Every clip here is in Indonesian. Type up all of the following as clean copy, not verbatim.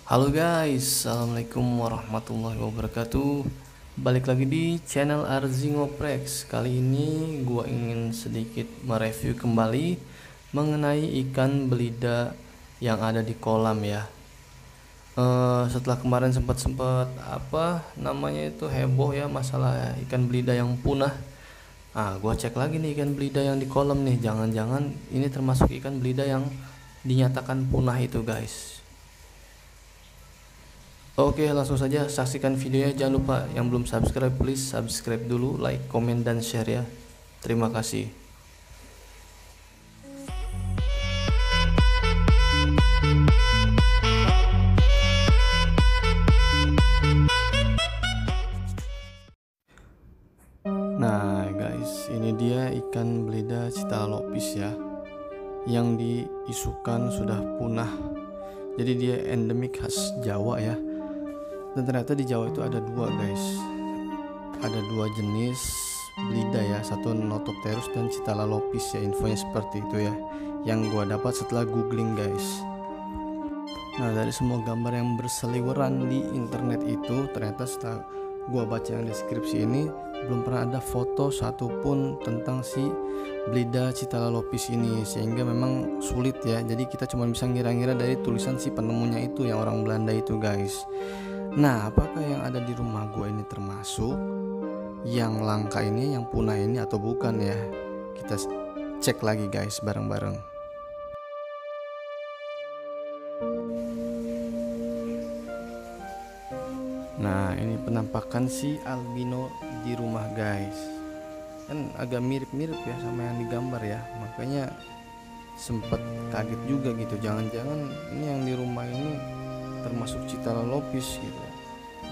Halo guys, assalamualaikum warahmatullahi wabarakatuh. Balik lagi di channel Arzi Ngoprex. Kali ini gua ingin sedikit mereview kembali mengenai ikan belida yang ada di kolam ya. Setelah kemarin sempat apa namanya itu heboh ya masalah ikan belida yang punah. Gua cek lagi nih ikan belida yang di kolam nih. Jangan-jangan ini termasuk ikan belida yang dinyatakan punah itu guys. Oke, langsung saja saksikan videonya. Jangan lupa yang belum subscribe, please subscribe dulu, like, komen, dan share ya. Terima kasih. Nah guys, ini dia ikan belida Citalopis ya, yang diisukan sudah punah. Jadi dia endemik khas Jawa ya. Dan ternyata di Jawa itu ada dua guys. Ada dua jenis belida ya, satu Notopterus dan Citalopis ya, infonya seperti itu ya, yang gua dapat setelah googling guys. Nah dari semua gambar yang berseliweran di internet itu, ternyata setelah gua baca yang deskripsi ini, belum pernah ada foto satupun tentang si belida Citalopis ini, sehingga memang sulit ya. Jadi kita cuma bisa ngira-ngira dari tulisan si penemunya itu, yang orang Belanda itu guys. Nah apakah yang ada di rumah gua ini termasuk yang langka ini, yang punah ini, atau bukan ya? Kita cek lagi guys bareng-bareng. Nah ini penampakan si albino di rumah guys, kan agak mirip-mirip ya sama yang digambar ya, makanya sempet kaget juga gitu, jangan-jangan ini yang di rumah ini termasuk Citalopis gitu.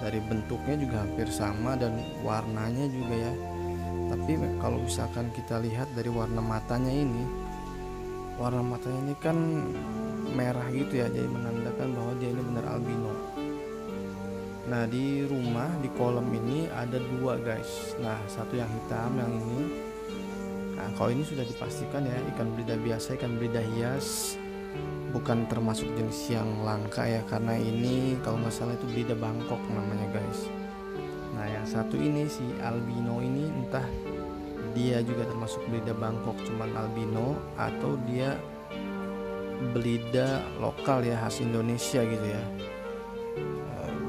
Dari bentuknya juga hampir sama dan warnanya juga ya, tapi kalau misalkan kita lihat dari warna matanya ini, kan merah gitu ya, jadi menandakan bahwa dia ini benar albino. Nah di rumah di kolam ini ada dua guys. Nah satu yang hitam, yang ini. Nah kalau ini sudah dipastikan ya ikan belida biasa, ikan belida hias, bukan termasuk jenis yang langka ya, karena ini kalau nggak salah itu belida Bangkok namanya guys. Nah yang satu ini si albino ini, entah dia juga termasuk belida Bangkok cuman albino, atau dia belida lokal ya, khas Indonesia gitu ya.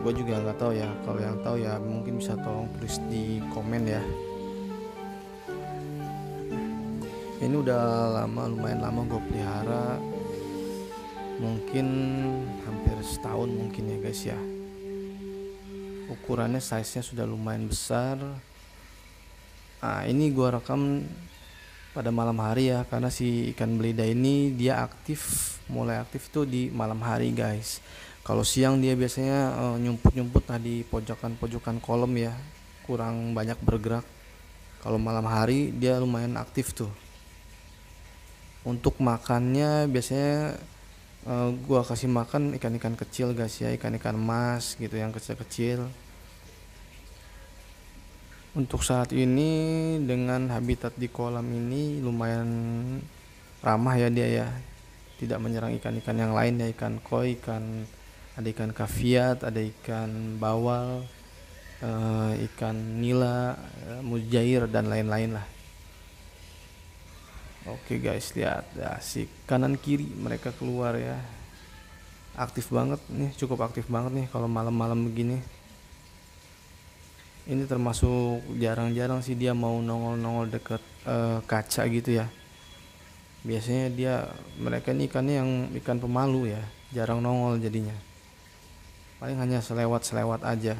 Gue juga nggak tahu ya, kalau yang tahu ya mungkin bisa tolong tulis di komen ya. Ini udah lama, lumayan lama gue pelihara, mungkin hampir setahun mungkin ya guys ya. Ukurannya, size nya sudah lumayan besar. Ini gue rekam pada malam hari ya, karena si ikan belida ini dia mulai aktif tuh di malam hari guys. Kalau siang dia biasanya nyumput-nyumput di pojokan-pojokan kolam ya, kurang banyak bergerak. Kalau malam hari dia lumayan aktif tuh. Untuk makannya biasanya gua kasih makan ikan-ikan kecil guys ya, ikan-ikan mas gitu yang kecil-kecil. Untuk saat ini dengan habitat di kolam ini lumayan ramah ya dia ya, tidak menyerang ikan-ikan yang lain ya, ikan koi, ada ikan kaviat, ada ikan bawal, ikan nila, mujair, dan lain-lain lah. Oke guys, lihat ya, si kanan kiri mereka keluar ya, aktif banget nih, cukup aktif banget nih kalau malam-malam begini. Ini termasuk jarang-jarang sih dia mau nongol-nongol deket kaca gitu ya. Biasanya mereka ini ikannya yang ikan pemalu ya, jarang nongol jadinya, paling hanya selewat aja.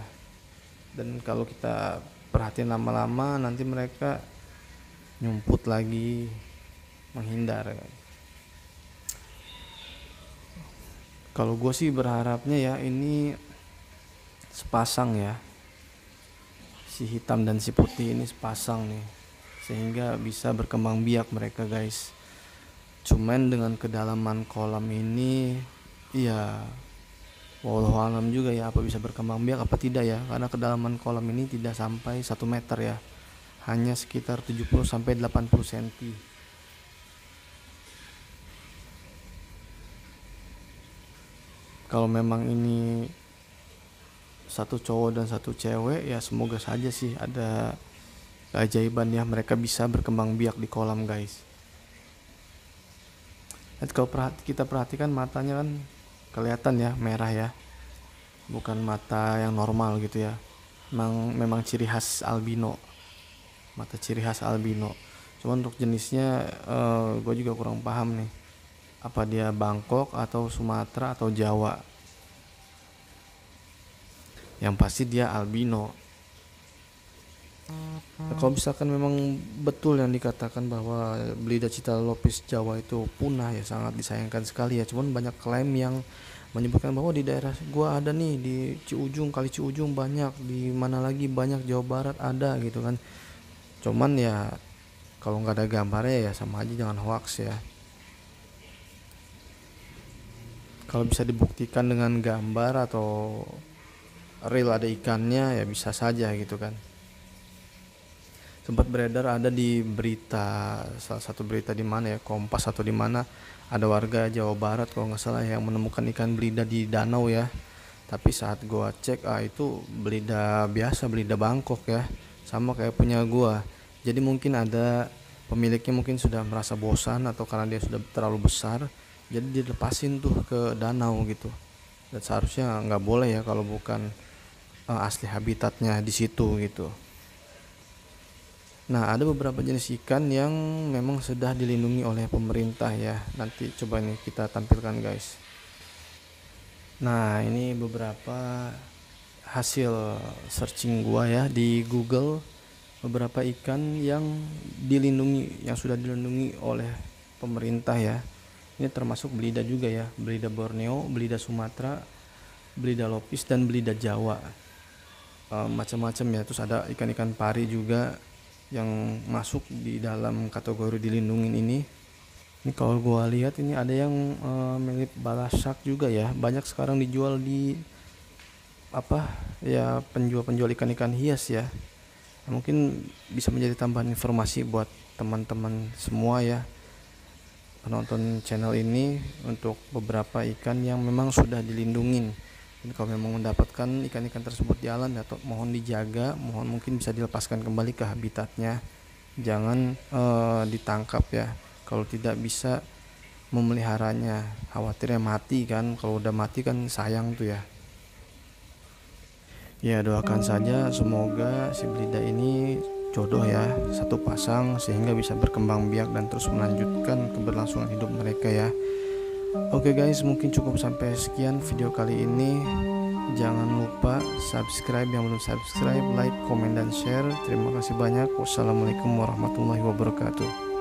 Dan kalau kita perhatiin lama-lama nanti mereka nyumput lagi, menghindar. Kalau gue sih berharapnya ya ini sepasang ya, si hitam dan si putih ini sepasang nih, sehingga bisa berkembang biak mereka guys. Cuman dengan kedalaman kolam ini ya wallahu alam juga ya, apa bisa berkembang biak apa tidak ya, karena kedalaman kolam ini tidak sampai 1 meter ya, hanya sekitar 70 sampai 80 cm. Kalau memang ini satu cowok dan satu cewek, ya semoga saja sih ada keajaiban ya, mereka bisa berkembang biak di kolam guys. Kalau kita perhatikan matanya kan kelihatan ya merah ya, bukan mata yang normal gitu ya. Memang ciri khas albino, mata ciri khas albino. Cuman untuk jenisnya gue juga kurang paham nih, apa dia Bangkok atau Sumatera atau Jawa. Yang pasti dia albino. Nah, kalau misalkan memang betul yang dikatakan bahwa Belida Citalopis Jawa itu punah, ya sangat disayangkan sekali ya. Cuman banyak klaim yang menyebutkan bahwa di daerah gua ada nih, di Ciujung, kali Ciujung banyak, di mana lagi banyak, Jawa Barat ada gitu kan. Cuman ya kalau nggak ada gambarnya ya sama aja, jangan hoax ya. Kalau bisa dibuktikan dengan gambar atau real ada ikannya ya bisa saja gitu kan. Sempat beredar ada di berita, salah satu berita di mana ya, Kompas atau di mana, ada warga Jawa Barat kalau nggak salah yang menemukan ikan belida di danau ya. Tapi saat gua cek, itu belida biasa, belida Bangkok ya, sama kayak punya gua. Jadi mungkin ada pemiliknya mungkin sudah merasa bosan atau karena dia sudah terlalu besar, jadi dilepasin tuh ke danau gitu. Dan seharusnya nggak boleh ya kalau bukan asli habitatnya di situ gitu. Nah, ada beberapa jenis ikan yang memang sudah dilindungi oleh pemerintah ya. Nanti coba nih kita tampilkan guys. Nah, ini beberapa hasil searching gua ya di Google, beberapa ikan yang dilindungi, yang sudah dilindungi oleh pemerintah ya. Ini termasuk belida juga ya, belida Borneo, belida Sumatera, belida Lopis, dan belida Jawa. Macam-macam ya. Terus ada ikan-ikan pari juga yang masuk di dalam kategori dilindungin ini. Ini kalau gua lihat ini ada yang mirip balasak juga ya. Banyak sekarang dijual di penjual-penjual ikan-ikan hias ya. Nah, mungkin bisa menjadi tambahan informasi buat teman-teman semua ya, penonton channel ini, untuk beberapa ikan yang memang sudah dilindungin. Dan kalau memang mendapatkan ikan-ikan tersebut di alam, atau mohon dijaga, mohon mungkin bisa dilepaskan kembali ke habitatnya, jangan ditangkap ya. Kalau tidak bisa memeliharanya, khawatirnya mati kan. Kalau udah mati kan sayang tuh ya. Ya doakan saja semoga si belida ini jodoh ya, satu pasang, sehingga bisa berkembang biak dan terus melanjutkan keberlangsungan hidup mereka ya. Oke guys, mungkin cukup sampai sekian video kali ini. Jangan lupa subscribe yang belum subscribe, like, komen, dan share. Terima kasih banyak. Wassalamualaikum warahmatullahi wabarakatuh.